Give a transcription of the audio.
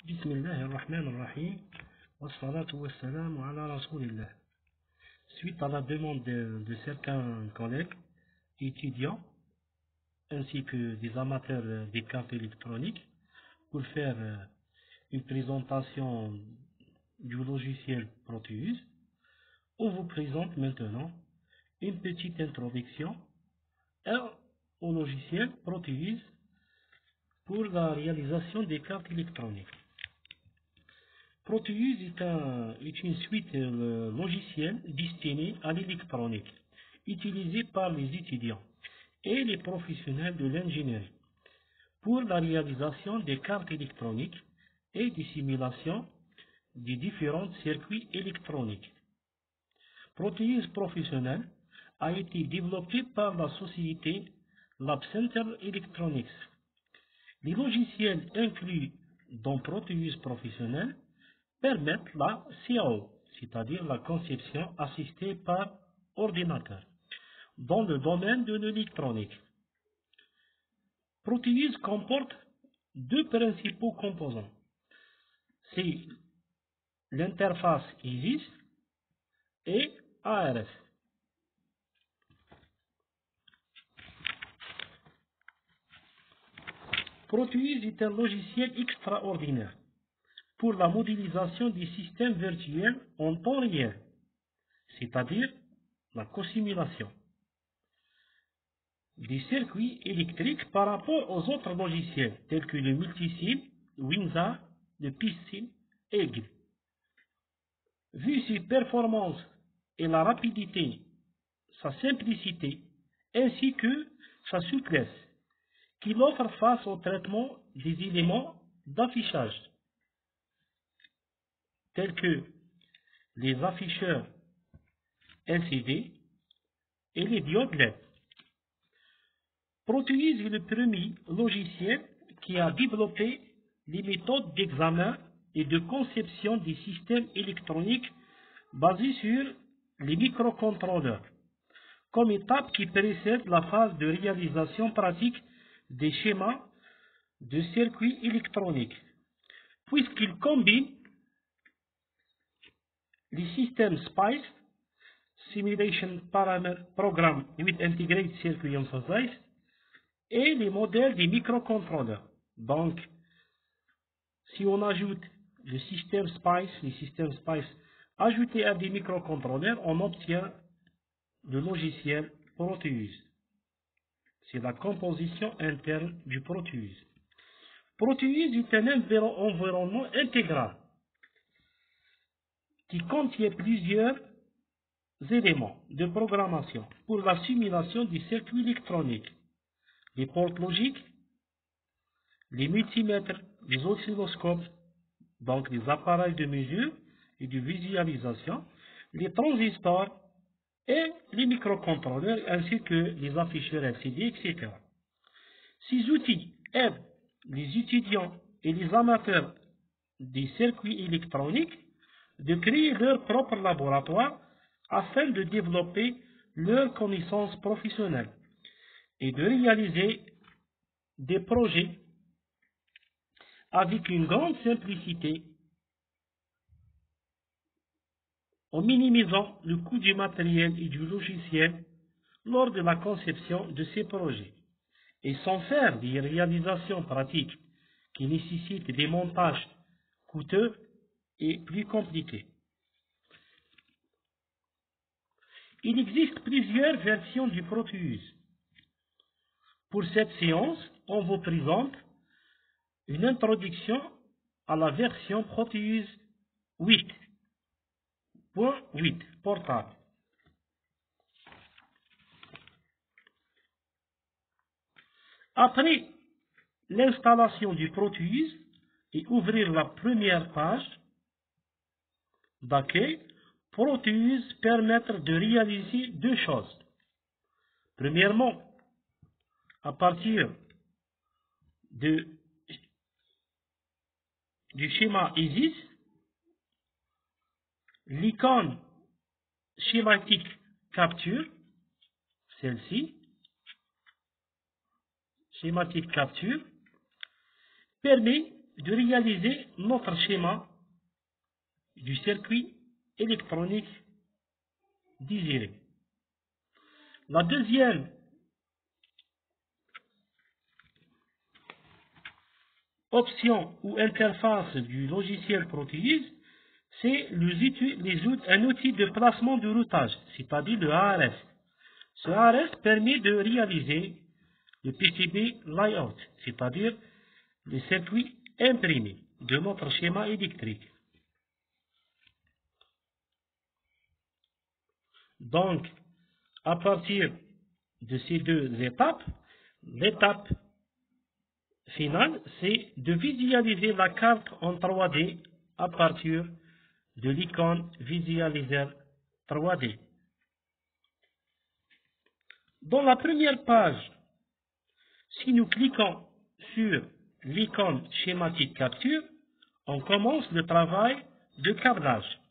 Bismillahirrahmanirrahim. Wassalatu wassalamu ala rasulillah. Suite à la demande de certains collègues, étudiants, ainsi que des amateurs des cartes électroniques, pour faire une présentation du logiciel Proteus, on vous présente maintenant une petite introduction au logiciel Proteus pour la réalisation des cartes électroniques. Proteus est une suite logicielle destinée à l'électronique, utilisée par les étudiants et les professionnels de l'ingénierie pour la réalisation des cartes électroniques et des simulations des différents circuits électroniques. Proteus Professionnel a été développé par la société Lab Center Electronics. Les logiciels inclus dans Proteus Professionnel permettent la CAO, c'est-à-dire la conception assistée par ordinateur, dans le domaine de l'électronique. Proteus comporte deux principaux composants. C'est l'interface ISIS et ARS. Proteus est un logiciel extraordinaire pour la modélisation des systèmes virtuels en temps réel, c'est-à-dire la co-simulation des circuits électriques par rapport aux autres logiciels tels que le Multisim, WinZAR, le PISTIM et EGIL. Vu ses performances et la rapidité, sa simplicité, ainsi que sa souplesse qu'il offre face au traitement des éléments d'affichage, tels que les afficheurs LCD et les diodes LED. Proteus est le premier logiciel qui a développé les méthodes d'examen et de conception des systèmes électroniques basées sur les microcontrôleurs, comme étape qui précède la phase de réalisation pratique des schémas de circuits électroniques, puisqu'il combine les systèmes SPICE, Simulation Program with Integrated Circuit Synthesis, et les modèles des microcontrôleurs. Donc, si on ajoute le système SPICE ajouté à des microcontrôleurs, on obtient le logiciel Proteus. C'est la composition interne du Proteus. Proteus est un environnement intégral qui contient plusieurs éléments de programmation pour la simulation des circuits électroniques, les portes logiques, les multimètres, les oscilloscopes, donc les appareils de mesure et de visualisation, les transistors et les microcontrôleurs ainsi que les afficheurs LCD, etc. Ces outils aident les étudiants et les amateurs des circuits électroniques de créer leur propre laboratoire afin de développer leurs connaissances professionnelles et de réaliser des projets avec une grande simplicité en minimisant le coût du matériel et du logiciel lors de la conception de ces projets et sans faire des réalisations pratiques qui nécessitent des montages coûteux et plus compliqués. Il existe plusieurs versions du Proteus. Pour cette séance, on vous présente une introduction à la version Proteus 8.8 portable. Après l'installation du Proteus et ouvrir la première page d'accueil, Proteus permet de réaliser deux choses. Premièrement, à partir du schéma ISIS, l'icône schématique capture, celle-ci, schématique capture, permet de réaliser notre schéma du circuit électronique désiré. La deuxième option ou interface du logiciel Proteus, c'est un outil de placement de routage, c'est-à-dire le ARS. Ce ARS permet de réaliser le PCB layout, c'est-à-dire les circuits imprimés de notre schéma électrique. Donc, à partir de ces deux étapes, l'étape finale, c'est de visualiser la carte en 3D à partir de l'icône visualiseur 3D. Dans la première page, si nous cliquons sur l'icône schématique capture, on commence le travail de câblage.